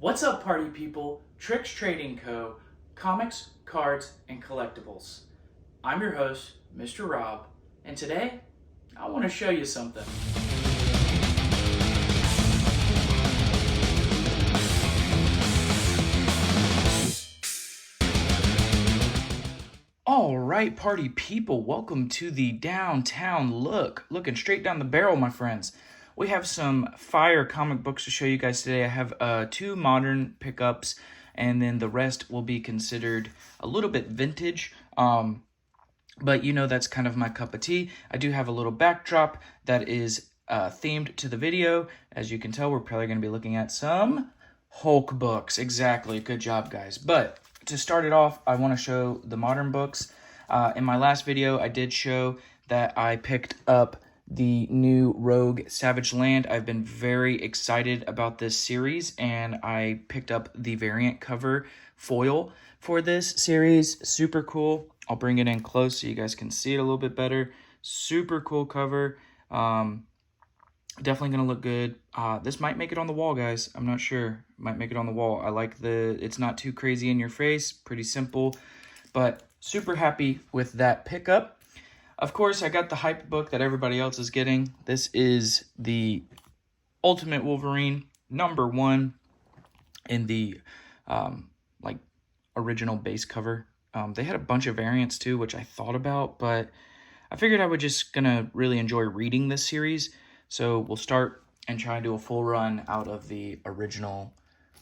What's up, party people? Tricks Trading Co., comics, cards, and collectibles. I'm your host, Mr. Rob, and today I want to show you something. All right, party people, welcome to the downtown look. Looking straight down the barrel, my friends. We have some fire comic books to show you guys today. I have two modern pickups, and then the rest will be considered a little bit vintage. But you know, that's kind of my cup of tea. I do have a little backdrop that is themed to the video. As you can tell, we're probably going to be looking at some Hulk books. Exactly. Good job, guys. But to start it off, I want to show the modern books. In my last video, I did show that I picked up the new Rogue Savage Land. I've been very excited about this series, and I picked up the variant cover foil for this series. Super cool. I'll bring it in close so you guys can see it a little bit better. Super cool cover. Definitely gonna look good. This might make it on the wall, guys. I'm not sure. Might make it on the wall. I like it's not too crazy in your face. Pretty simple, but super happy with that pickup. Of course, I got the hype book that everybody else is getting. This is the Ultimate Wolverine #1 in the like original base cover. They had a bunch of variants too, which I thought about, but I figured I would just gonna really enjoy reading this series. So we'll start and try and do a full run out of the original,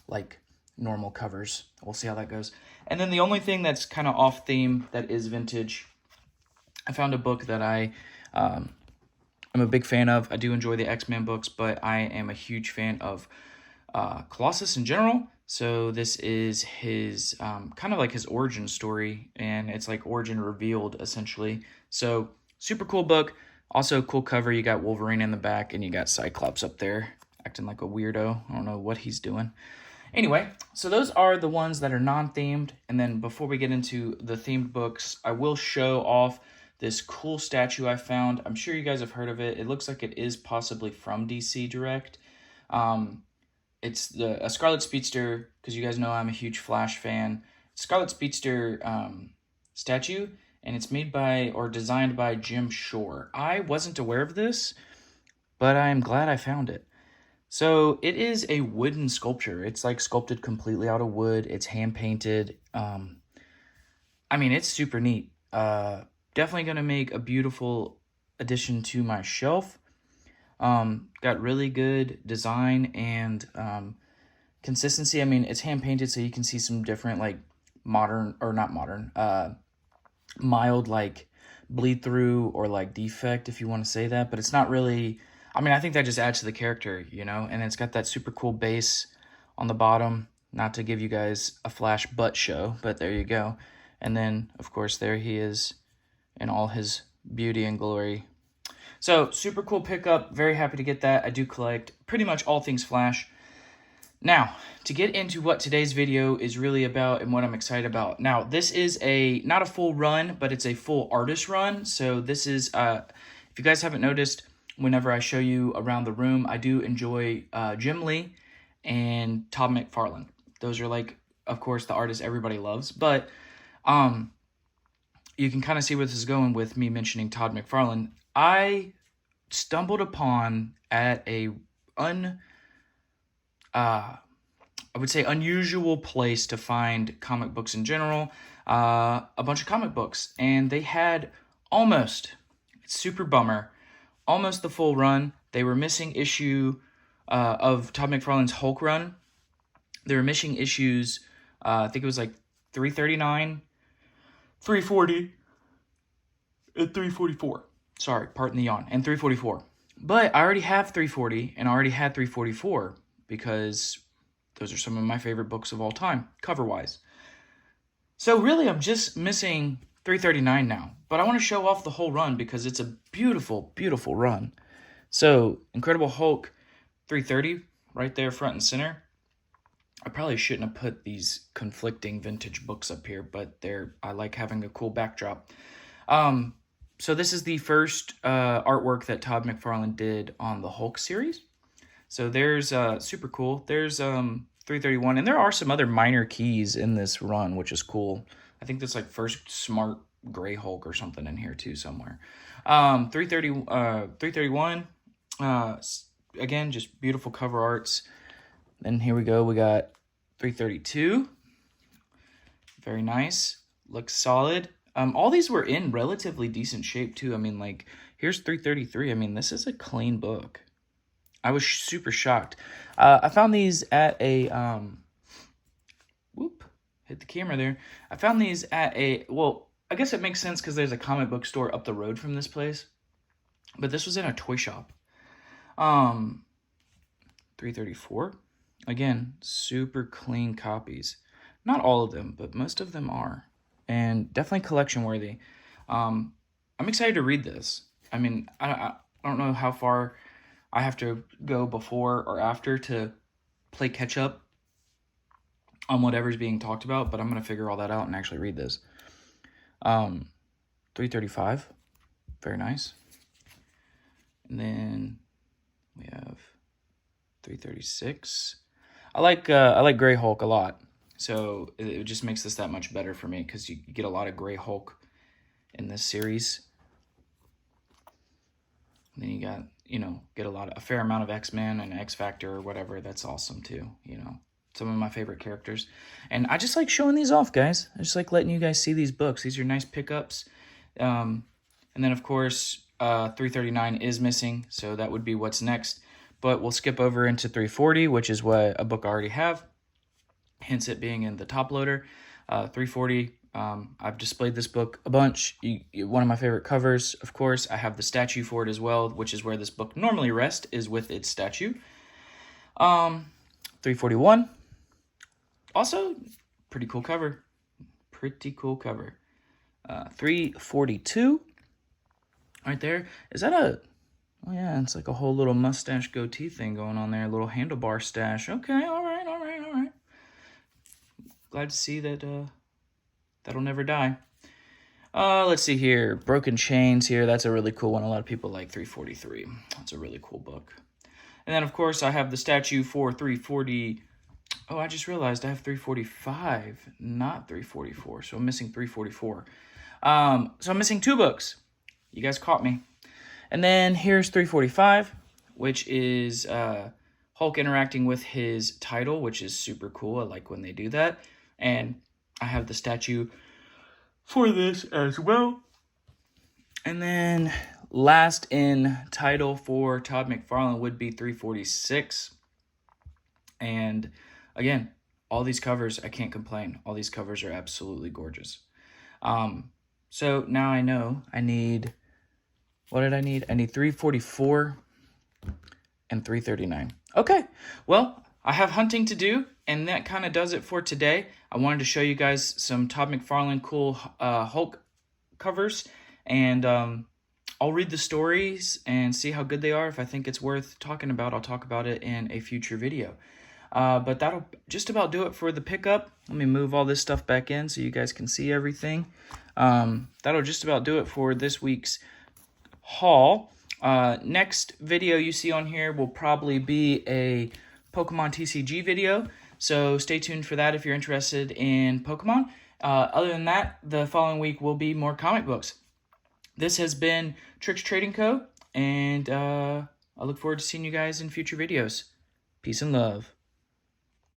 like, normal covers. We'll see how that goes. And then the only thing that's kind of off theme that is vintage, I found a book that I'm a big fan of. I do enjoy the X-Men books, but I am a huge fan of Colossus in general. So this is his, kind of like his origin story, and it's like origin revealed, essentially. So super cool book. Also, cool cover. You got Wolverine in the back, and you got Cyclops up there acting like a weirdo. I don't know what he's doing. Anyway, so those are the ones that are non-themed. And then before we get into the themed books, I will show off this cool statue I found. I'm sure you guys have heard of it. It looks like it is possibly from DC Direct. It's a Scarlet Speedster, because you guys know I'm a huge Flash fan. Scarlet Speedster statue, and it's made by or designed by Jim Shore. I wasn't aware of this, but I'm glad I found it. So it is a wooden sculpture. It's like sculpted completely out of wood. It's hand painted. I mean, it's super neat. Definitely gonna make a beautiful addition to my shelf. Got really good design and consistency. I mean, it's hand painted, so you can see some different, like, modern, or not modern, mild, like, bleed through or like defect, if you want to say that, but it's not really. I mean, I think that just adds to the character, you know. And it's got that super cool base on the bottom. Not to give you guys a Flash butt show, but there you go. And then, of course, there he is in all his beauty and glory. So super cool pickup. Very happy to get that. I do collect pretty much all things Flash. Now, to get into what today's video is really about and what I'm excited about. Now, this is not a full run, but it's a full artist run. So this is, if you guys haven't noticed, whenever I show you around the room, I do enjoy Jim Lee and Todd McFarlane. Those are, like, of course, the artists everybody loves. But you can kind of see where this is going with me mentioning Todd McFarlane. I stumbled upon at I would say unusual place to find comic books in general, a bunch of comic books, and they had almost, it's super bummer, almost the full run. They were missing issue of Todd McFarlane's Hulk run. They were missing issues, I think it was like 339, 340, and 344. Sorry, pardon the yawn, and 344. But I already have 340, and I already had 344, because those are some of my favorite books of all time, cover-wise. So really, I'm just missing 339 now. But I want to show off the whole run because it's a beautiful, beautiful run. So, Incredible Hulk 330, right there front and center. I probably shouldn't have put these conflicting vintage books up here, but I like having a cool backdrop. So this is the first artwork that Todd McFarlane did on the Hulk series. So there's super cool. There's 331. And there are some other minor keys in this run, which is cool. I think there's like first smart gray Hulk or something in here too somewhere. 331. Again, just beautiful cover arts. Then here we go. We got 332. Very nice. Looks solid. All these were in relatively decent shape too. I mean, like, here's 333. I mean, this is a clean book. I was super shocked. I found these at a, whoop, hit the camera there. I found these at a, well, I guess it makes sense because there's a comic book store up the road from this place. But this was in a toy shop. 334. Again, super clean copies. Not all of them, but most of them are. And definitely collection worthy. I'm excited to read this. I mean, I don't know how far I have to go before or after to play catch up on whatever's being talked about, but I'm going to figure all that out and actually read this. 335. Very nice. And then we have 336. I like Gray Hulk a lot. So it just makes this that much better for me because you get a lot of Gray Hulk in this series. And then you got, get a fair amount of X-Men and X-Factor or whatever. That's awesome too, Some of my favorite characters. And I just like showing these off, guys. I just like letting you guys see these books. These are nice pickups. And then, of course, 339 is missing, so that would be what's next. But we'll skip over into 340, which is what a book I already have. Hence it being in the top loader. 340, I've displayed this book a bunch. One of my favorite covers, of course. I have the statue for it as well, which is where this book normally rests, is with its statue. 341. Also, pretty cool cover. 342. Right there. Is that a... Oh, yeah, it's like a whole little mustache goatee thing going on there. A little handlebar stash. Okay, all right. Glad to see that that'll never die. Let's see here. Broken Chains here. That's a really cool one. A lot of people like 343. That's a really cool book. And then, of course, I have the statue for 340. Oh, I just realized I have 345, not 344. So I'm missing 344. So I'm missing 2 books. You guys caught me. And then here's 345, which is Hulk interacting with his title, which is super cool. I like when they do that. And I have the statue for this as well. And then last in title for Todd McFarlane would be 346. And again, all these covers, I can't complain. All these covers are absolutely gorgeous. So now I know I need... What did I need? I need 344 and 339. Okay, well, I have hunting to do, and that kind of does it for today. I wanted to show you guys some Todd McFarlane cool Hulk covers, and I'll read the stories and see how good they are. If I think it's worth talking about, I'll talk about it in a future video. But that'll just about do it for the pickup. Let me move all this stuff back in so you guys can see everything. That'll just about do it for this week's haul. Next video you see on here will probably be a Pokemon TCG video, so stay tuned for that if you're interested in Pokemon. Other than that, the following week will be more comic books. This has been Tricks Trading Co., and I look forward to seeing you guys in future videos. Peace and love.